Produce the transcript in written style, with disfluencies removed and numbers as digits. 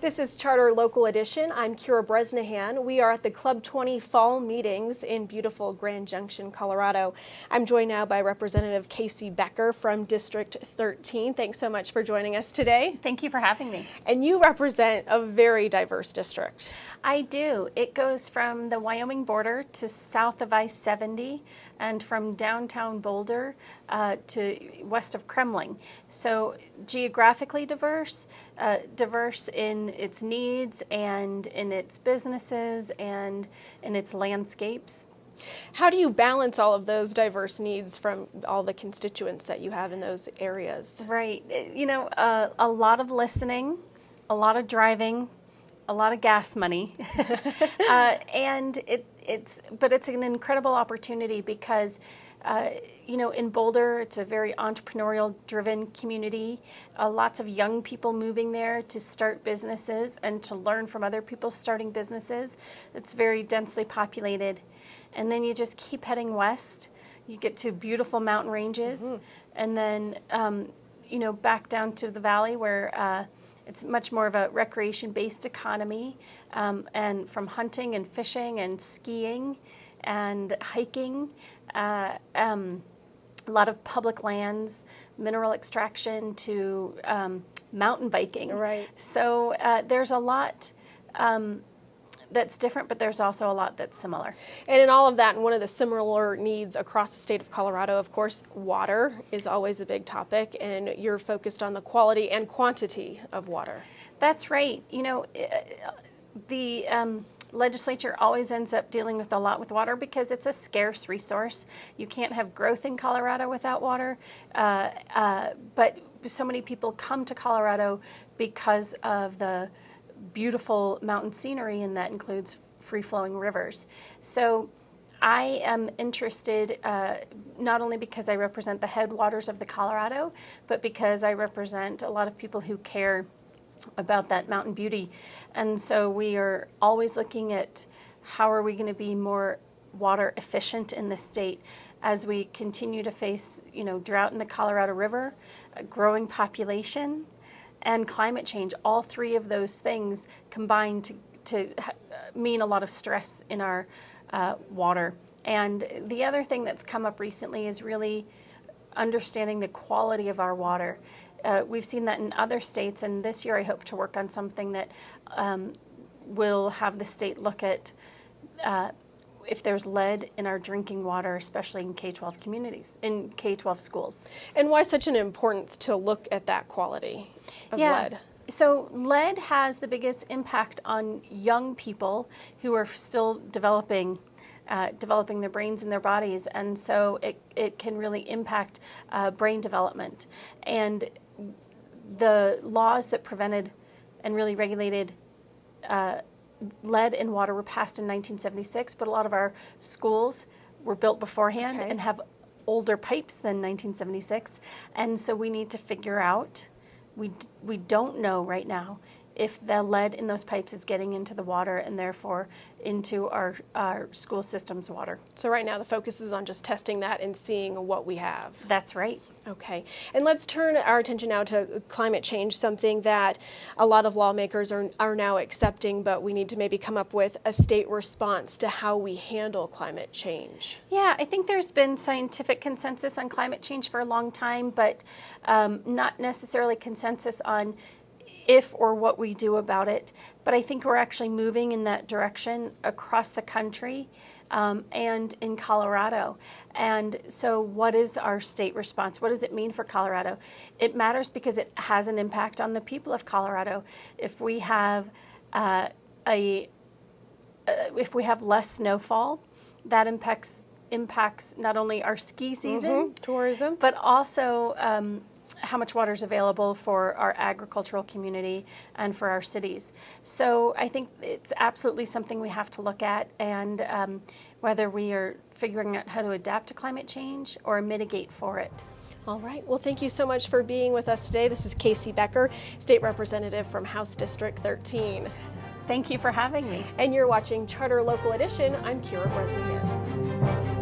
This is Charter Local Edition. I'm Keira Bresnahan. We are at the Club 20 Fall Meetings in beautiful Grand Junction, Colorado. I'm joined now by Representative Keira Becker from District 13. Thanks so much for joining us today. Thank you for having me. And you represent a very diverse district. I do. It goes from the Wyoming border to south of I-70 and from downtown Boulder to west of Kremmling. So geographically diverse, diverse in its needs and in its businesses and in its landscapes. How do you balance all of those diverse needs from all the constituents that you have in those areas? Right. You know, a lot of listening, a lot of driving, a lot of gas money, and it's an incredible opportunity because, you know, in Boulder, it's a very entrepreneurial-driven community. Lots of young people moving there to start businesses and to learn from other people starting businesses. It's very densely populated. And then you just keep heading west. You get to beautiful mountain ranges, and then, you know, back down to the valley where it's much more of a recreation-based economy, and from hunting and fishing and skiing and hiking, a lot of public lands, mineral extraction to mountain biking. Right. So there's a lot that's different, but there's also a lot that's similar. And in all of that, and one of the similar needs across the state of Colorado, of course, water is always a big topic, and you're focused on the quality and quantity of water. That's right. You know, the legislature always ends up dealing with a lot with water because it's a scarce resource. You can't have growth in Colorado without water, but so many people come to Colorado because of the beautiful mountain scenery, and that includes free-flowing rivers. So I am interested not only because I represent the headwaters of the Colorado, but because I represent a lot of people who care about that mountain beauty. And so we are always looking at how are we going to be more water efficient in the state as we continue to face, you know, drought in the Colorado River, a growing population, and climate change. All three of those things combine to mean a lot of stress in our water. And the other thing that's come up recently is really understanding the quality of our water. We've seen that in other states, and this year I hope to work on something that will have the state look at if there's lead in our drinking water, especially in K-12 communities, in K-12 schools. And why such an importance to look at that quality of lead? So lead has the biggest impact on young people who are still developing their brains and their bodies, and so it can really impact brain development. And the laws that prevented and really regulated lead in water were passed in 1976, but a lot of our schools were built beforehand and have older pipes than 1976, and so we need to figure out, we don't know right now if the lead in those pipes is getting into the water and therefore into our school system's water. So right now the focus is on just testing that and seeing what we have. That's right. Okay. And let's turn our attention now to climate change, something that a lot of lawmakers are now accepting, but we need to maybe come up with a state response to how we handle climate change. Yeah, I think there's been scientific consensus on climate change for a long time, but not necessarily consensus on if or what we do about it. But I think we're actually moving in that direction across the country and in Colorado. And so what is our state response? What does it mean for Colorado? It matters because it has an impact on the people of Colorado. If we have if we have less snowfall, that impacts not only our ski season, tourism, but also how much water is available for our agricultural community and for our cities. So I think it's absolutely something we have to look at, and whether we are figuring out how to adapt to climate change or mitigate for it. All right. Well, thank you so much for being with us today. This is Keira Becker, State Representative from House District 13. Thank you for having me. And you're watching Charter Local Edition. I'm Keira Bresnahan.